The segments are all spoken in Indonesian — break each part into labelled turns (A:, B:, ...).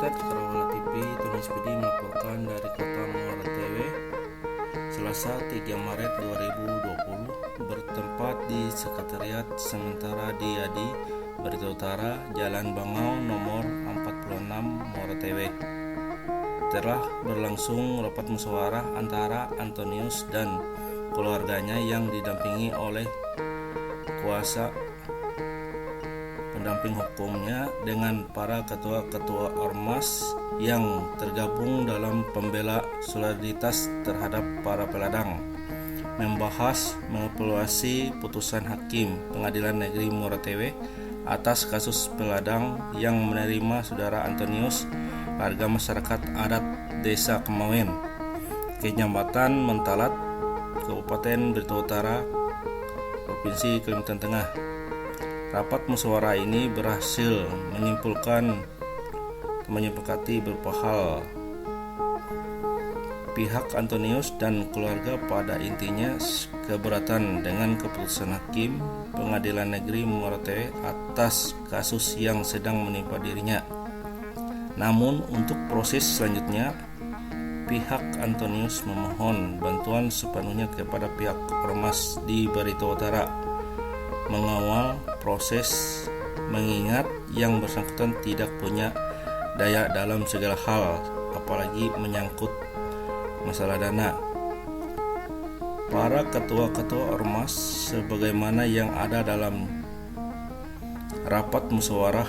A: Rakyat Karawala TV, Tony Spidi melaporkan dari Kota Muara TW, Selasa 3 Maret 2020, bertempat di Sekretariat Sementara Diadi, Barito Utara, Jalan Bangau nomor 46, Muara TW. Telah berlangsung rapat musyawarah antara Antonius dan keluarganya yang didampingi oleh kuasa pendamping hukumnya dengan para ketua-ketua ormas yang tergabung dalam pembela solidaritas terhadap para peladang, membahas mengevaluasi putusan Hakim Pengadilan Negeri Muara TW atas kasus peladang yang menerima saudara Antonius, warga masyarakat adat Desa Kemawen, Kecamatan Mentalat, Kabupaten Barito Utara, Provinsi Kalimantan Tengah. Rapat musyawarah ini berhasil menyepakati beberapa hal. Pihak Antonius dan keluarga pada intinya keberatan dengan keputusan Hakim Pengadilan Negeri Muara TW atas kasus yang sedang menimpa dirinya. Namun untuk proses selanjutnya, pihak Antonius memohon bantuan sepenuhnya kepada pihak ormas di Barito Utara mengawal proses, mengingat yang bersangkutan tidak punya daya dalam segala hal, apalagi menyangkut masalah dana. Para ketua-ketua ormas sebagaimana yang ada dalam rapat musyawarah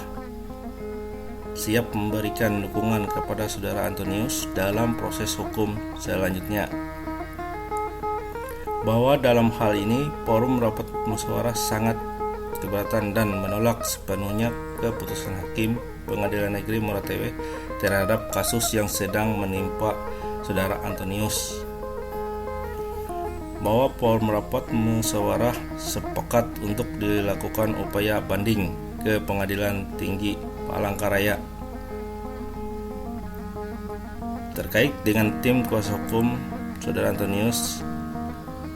A: siap memberikan dukungan kepada saudara Antonius dalam proses hukum selanjutnya. Bahwa dalam hal ini forum rapat musyawarah sangat keberatan dan menolak sepenuhnya keputusan Hakim Pengadilan Negeri Muara TW terhadap kasus yang sedang menimpa saudara Antonius. Bahwa forum rapat musyawarah sepakat untuk dilakukan upaya banding ke Pengadilan Tinggi Palangkaraya terkait dengan tim kuasa hukum saudara Antonius.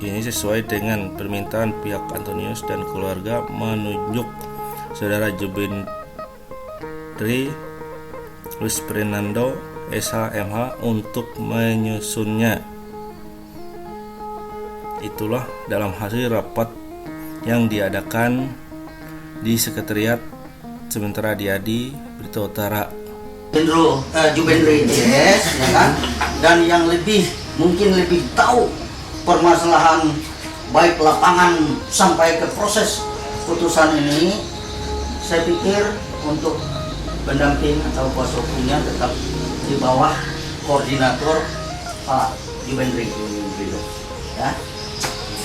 A: Ini sesuai dengan permintaan pihak Antonius dan keluarga menunjuk saudara Jubendri Luis Fernando SH.MH untuk menyusunnya. Itulah dalam hasil rapat yang diadakan di Sekretariat Sementara Diadi, Barito Utara.
B: Jubendri yes, ya kan? Dan yang mungkin lebih tahu permasalahan baik lapangan sampai ke proses putusan ini, saya pikir untuk pendamping atau kuasa hukumnya tetap di bawah koordinator Pak Jubendri, ya.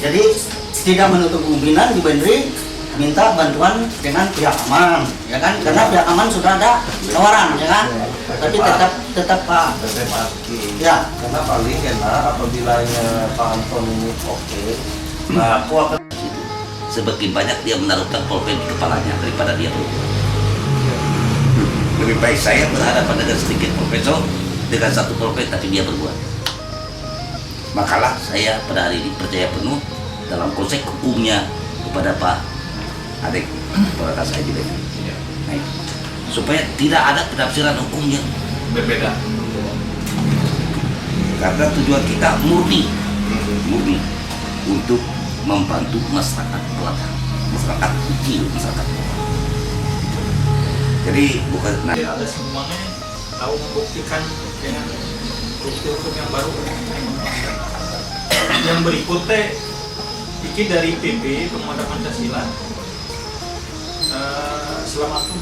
B: Jadi tidak menutup kemungkinan Jubendri minta bantuan dengan pihak aman, ya kan? Karena pihak aman sudah ada tawaran, ya kan? Tapi tetap Pak. Ya.
C: Karena paling enak apabila Pak Anton ini oke, nah aku akan
D: semakin banyak dia menaruhkan pulpen di kepalanya daripada dia berbuat. Lebih baik saya berhadapan dengan sedikit pulpen dengan satu pulpen tapi dia berbuat. Makalah saya pada hari ini percaya penuh dalam konsep hukumnya kepada Pak Adik, kepada saya juga. Nah, supaya tidak ada penafsiran hukumnya
C: berbeda.
D: Karena tujuan kita murni untuk membantu masyarakat peladang, masyarakat kecil, masyarakat bawah. Jadi bukan
E: ada semuanya tahu membuktikan dengan bukti hukum yang baru. Yang berikutnya bikin dari PP Pemuda Pancasila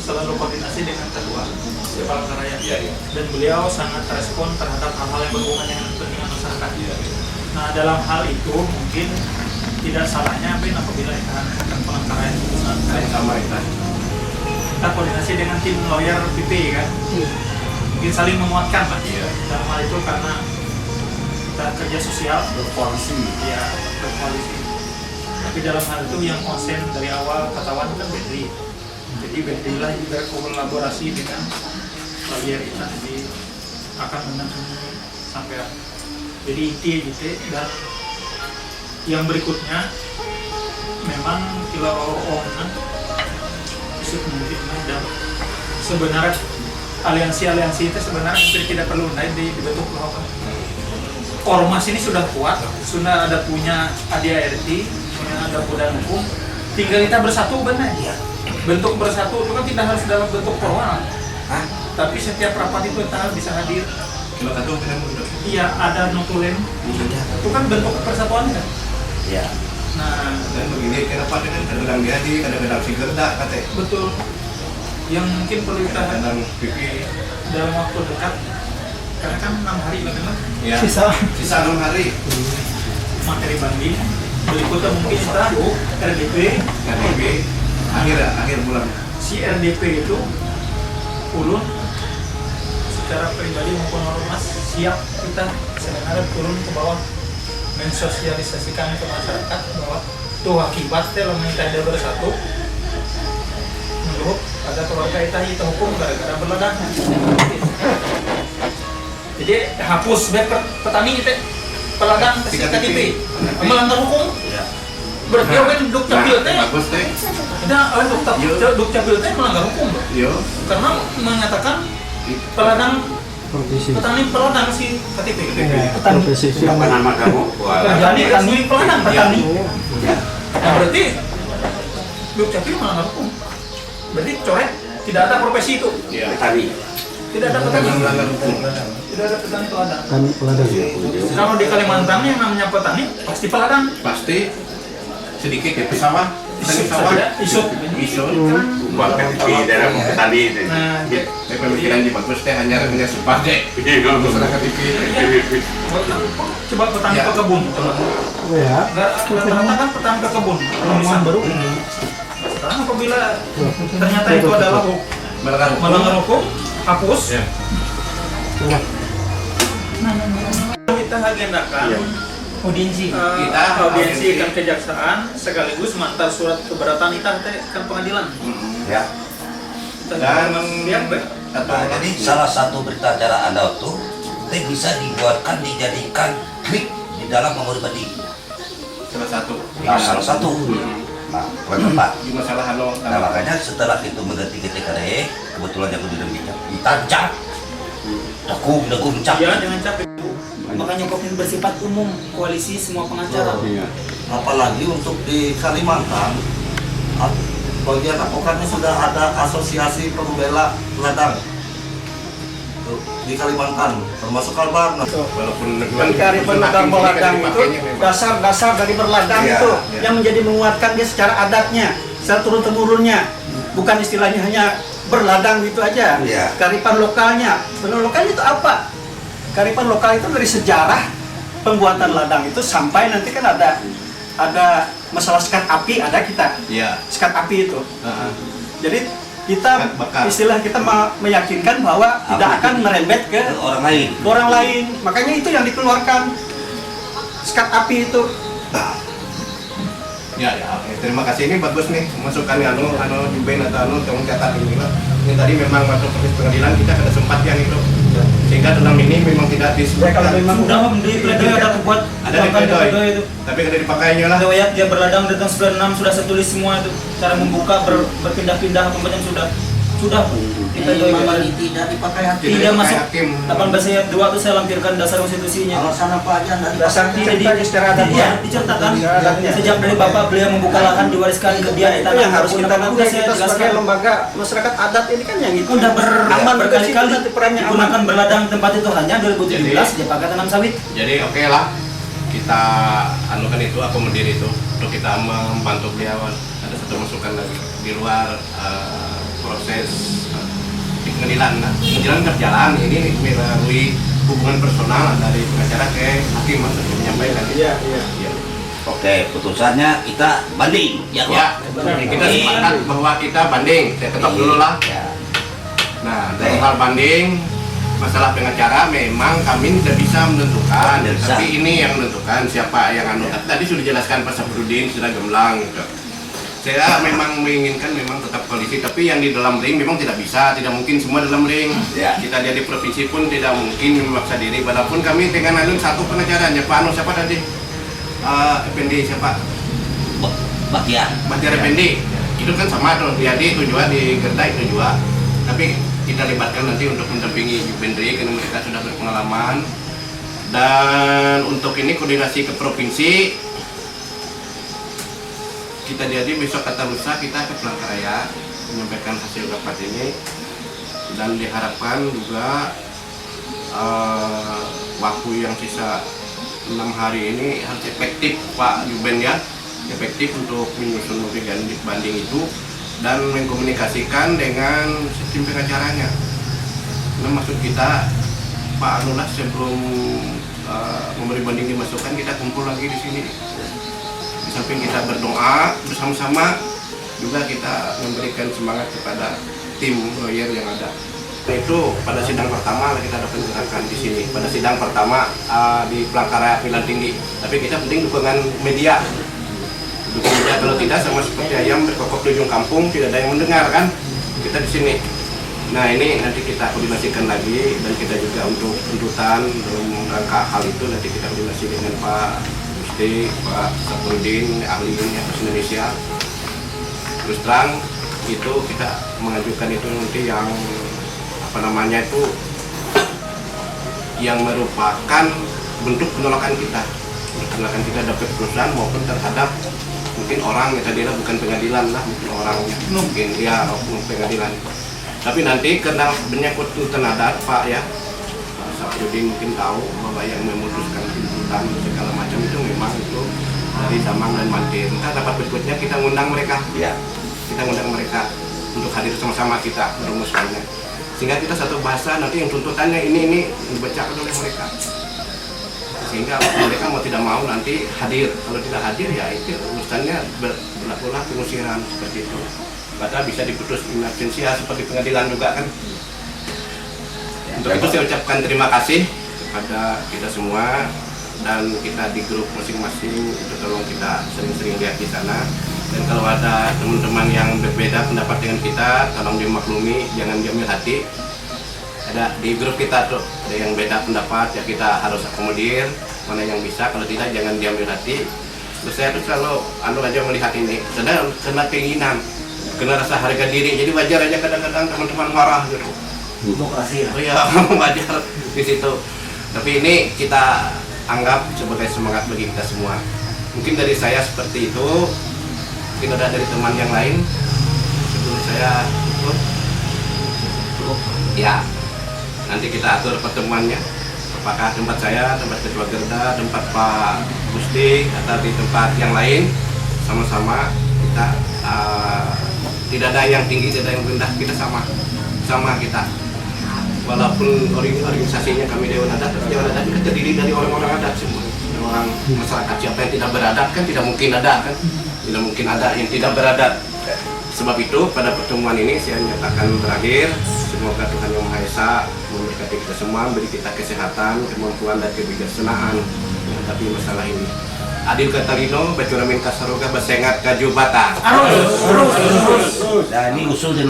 E: selalu koordinasi dengan ketua Palangkaraya, dan beliau sangat respon terhadap hal-hal yang berhubungan dengan kepentingan masyarakat. Nah, dalam hal itu mungkin tidak salahnya apabila akan Palangkaraya kita koordinasi dengan tim lawyer PP kan, mungkin saling menguatkan Pak. Dalam hal itu karena kita kerja sosial
C: berkoalisi.
E: Ya, berkoalisi. Tapi dalam hal itu yang konsen dari awal katawan kan Bendri. Jadi Bendri lah juga kolaborasi dengan lawyer kita, jadi akan menangani sampai. Jadi inti gitu. Dan yang berikutnya memang kalau orang isu kemungkinan dan sebenarnya aliansi itu sebenarnya hampir tidak perlu dibentuk loh. Ormas ini sudah kuat, sudah ada punya ADART, punya ada badan hukum, tinggal kita bersatu benar. Bentuk bersatu itu kan tidak harus dalam bentuk formal, tapi setiap rapat itu kita bisa hadir. Iya, ada notulen, itu kan bentuk persatuan kan.
D: Ya.
E: Nah,
C: Dan begini, kenapa kadang-kadang dia di, kadang-kadang si gerdak katanya.
E: betul. Yang mungkin perlu kita
C: Kadang pipi.
E: dalam waktu dekat, karena kan 6 hari lagi lah.
C: Ya. Sisa 6 hari.
E: Materi banding, berikutnya mungkin kita RDP.
C: RDP akhir bulan.
E: Si RDP itu ulun secara pribadi maupun ormas siap kita sebenarnya turun ke bawah mensosialisasikan ke masyarakat bahwa tuh akibatnya lemah kita ada bersatu menurut pada keluarga kita hukum gara-gara berladang. Jadi hapus petani itu peladang ke KTP melanggar hukum. Berarti kan duk capil teh
C: Bagus teh.
E: tidak duk capil teh melanggar hukum
C: Yo.
E: karena menyatakan peladang petani peladang si KTP. Petani.
C: Apa nama kamu?
E: Petani resmi peladang petani. Nah, berarti duk capil melanggar hukum. Berarti coret tidak ada profesi itu.
C: Petani.
E: Tidak ada petani.
C: Melanggar hukum.
E: Tidak ada petani peladang.
F: peladang.
E: Kalau di Kalimantan yang namanya petani pasti peladang.
C: Pasti sedikit ya sawah. Petani sawah.
E: Isut.
G: Bahkan di daerah petani itu.
E: Nah,
C: Pemikiran di bagus teh hanya sempat deh. Masyarakat TV.
E: coba petani
C: Ya.
E: pekebun.
F: Ya.
E: Rata-rata kan petani pekebun. Perumahan baru. Sekarang apabila ternyata itu adalah melanggar hukum, hapus.
C: Ya.
E: Kita agendakan audiensi.
C: Kita
E: audiensi
C: audiensi.
E: kan kejaksaan sekaligus mantar surat keberatan kita kan pengadilan.
D: Ya.
C: Dan
E: Siap, Pak?
D: Nah, jadi salah satu berita acara Anda itu bisa dibuatkan dijadikan klik di dalam memori banding.
C: salah satu.
D: Nah, salah satu. Nah, kenapa?
C: Di masalah
D: Nah, makanya setelah itu mengganti TKD, kebetulan aku di dalamnya ditancap. Dakum cap.
E: Ya, jangan capek.
H: Makanya COVID bersifat umum, koalisi semua pengacara.
B: Apalagi untuk di Kalimantan, bagian advokatnya sudah ada asosiasi pembela ladang tuh, di Kalimantan, termasuk Kalbar.
C: walaupun
F: Kearifan lokal berladang itu dasar-dasar dari berladang
C: Iya,
F: itu
C: iya.
F: yang menjadi menguatkan dia secara adatnya, secara turun-temurunnya, bukan istilahnya hanya berladang gitu aja.
D: Iya.
F: Kearifan lokalnya, benar lokalnya itu apa? Kearifan lokal itu dari sejarah pembuatan ladang itu sampai nanti kan ada masalah sekat api, ada kita
C: Iya.
F: sekat api itu.
C: Heeh.
F: Jadi kita
C: Sekat bakar.
F: istilah kita meyakinkan bahwa tidak
D: Api
F: akan
D: itu
F: merembet ke
D: orang lain.
F: orang lain. Makanya itu yang dikeluarkan sekat api itu.
C: Ya, oke. Terima kasih, ini bagus nih masukkan Jubain atau tolong catat ini lah. Ini tadi memang masuk proses pengadilan kita ada sempat yang itu, sehingga dalam ini memang tidak
F: Ya, kalau
C: disebutkan.
F: memang
H: Sudah di pledoi ada buat
C: Ada di pledoi.
H: itu.
C: Tapi ada dipakainya lah.
H: Ada wayat dia berladang dari tahun 96 sudah saya tulis semua itu. Cara membuka berpindah-pindah apa macam sudah di pledoi kemarin.
B: Tidak dipakai hati.
H: Tidak
C: dipakai
H: masuk
C: hakim.
H: 18 ayat 2 itu saya lampirkan dasar konstitusinya.
B: Alasan apa aja tidak
F: dasar
B: dipakai?
F: diceritakan secara adatnya.
H: Iya, diceritakan.
F: Secara adatnya.
H: Sejak dari bapak beliau membuka lahan diwariskan ke dia di
F: Itu
H: tanah
F: yang harus kita nanti
H: udah saya
F: kita sebagai
H: jelaskan.
F: lembaga masyarakat adat ini kan yang itu
H: Udah
F: aman
H: berkali-kali
F: nanti perannya aman.
H: digunakan berladang tempat itu hanya 2017 dia pakai tanam sawit.
C: Jadi oke lah, kita anukan itu, akomodir itu untuk kita membantu beliau. Ada satu masukan lagi di luar proses di pengadilan. Nah, pengadilan berjalan ini melalui hubungan personal dari pengacara ke hakim maksudnya menyampaikan.
F: Iya, iya.
C: Ya.
D: Oke, putusannya kita banding. Ya,
C: Ya, kita sepakat bahwa kita banding. Saya ketok dulu lah.
D: Ya.
C: Nah, dalam hal banding, masalah pengacara memang kami tidak bisa menentukan,
D: Tidak bisa.
C: tapi ini yang menentukan siapa yang anu. Tadi sudah dijelaskan Pak Sabrudin, sudah gemblang gitu. Saya memang menginginkan memang tetap koalisi, tapi yang di dalam ring memang tidak bisa, tidak mungkin semua dalam ring.
D: Ya.
C: Kita lihat di provinsi pun tidak mungkin memaksa diri, walaupun kami dengan anu satu pengacaranya, Pak Anu siapa tadi? Effendi siapa?
D: Bagian.
C: Bahtiar Effendi. Itu kan sama tuh, dia itu juga di Gerda itu juga. Tapi kita libatkan nanti untuk mendampingi Jubendri karena mereka sudah berpengalaman. Dan untuk ini koordinasi ke provinsi, kita jadi besok kata lusa kita ke Palangkaraya menyampaikan hasil rapat ini, dan diharapkan juga waktu yang sisa 6 hari ini harus efektif Pak Juben ya, efektif untuk menyusun banding itu dan mengkomunikasikan dengan sistem pengacaranya. Nah, maksud kita Pak Anulah sebelum memberi banding dimasukkan, kita kumpul lagi di sini. Di samping kita berdoa bersama-sama, juga kita memberikan semangat kepada tim lawyer yang ada. Itu pada sidang pertama kita dapat gerakan di sini. Pada sidang pertama di Palangkaraya Pilihan Tinggi. Tapi kita penting dukungan media. Dukungan media, kalau tidak sama seperti ayam berkokok di ujung kampung, tidak ada yang mendengar kan. Kita di sini. Nah, ini nanti kita koordinasikan lagi, dan kita juga untuk tuntutan dalam rangka hal itu nanti kita koordinasi dengan Pak Gusti, Pak Saprudin, ahli Bahasa Indonesia. Terus terang itu kita mengajukan itu nanti yang itu yang merupakan bentuk penolakan kita dapat perusahaan maupun terhadap mungkin orang yang tadinya bukan pengadilan lah, mungkin orangnya mungkin ya pengadilan. Tapi nanti karena menyangkut tuntutan adat Pak ya, Pak Saprudin mungkin tahu bahwa yang memutuskan tuntutan segala macam itu memang itu dari Damang dan Mantir. Entah dapat berikutnya kita ngundang mereka, ya kita ngundang mereka untuk hadir sama-sama kita merumuskannya, sehingga kita satu bahasa nanti yang tuntutannya ini dibacakan oleh mereka, sehingga mereka mau tidak mau nanti hadir. Kalau tidak hadir ya itu urusannya berlakulah pengusiran seperti itu. Maka bisa diputus in absentia seperti pengadilan juga kan. Untuk itu saya ucapkan terima kasih kepada kita semua, dan kita di grup masing-masing itu tolong kita sering-sering lihat di sana. Dan kalau ada teman-teman yang berbeda pendapat dengan kita, tolong dimaklumi, jangan diambil hati. Ada di grup kita tuh ada yang beda pendapat ya, kita harus akomodir mana yang bisa, kalau tidak jangan diambil hati. Terus saya tuh selalu aja melihat ini, karena keinginan, kena rasa harga diri, jadi wajar aja kadang-kadang teman-teman marah gitu.
B: Demokrasi ya.
C: Oh iya, wajar di situ. Tapi ini kita anggap sebagai semangat bagi kita semua. Mungkin dari saya seperti itu, mungkin ada dari teman yang lain. Sebelum saya tutup, ya nanti kita atur pertemuannya. Apakah tempat saya, tempat Ketua Gerda, tempat Pak Gusti, atau di tempat yang lain, sama-sama kita tidak ada yang tinggi, tidak ada yang rendah, kita sama kita. Walaupun organisasinya kami Dewan Adat, tapi Dewan Adat itu terdiri dari orang-orang adat semua, orang masyarakat. Siapa yang tidak beradat kan tidak mungkin ada kan, tidak mungkin ada yang tidak beradat. Sebab itu pada pertemuan ini saya nyatakan berakhir. Semoga Tuhan Yang Maha Esa memberkati kita semua, beri kita kesehatan, kemampuan dan kebijaksanaan menghadapi masalah ini. Adil Katarino, Bacuramin Kasaroga, Basengat Kajubata.
D: Nah, ini usul dan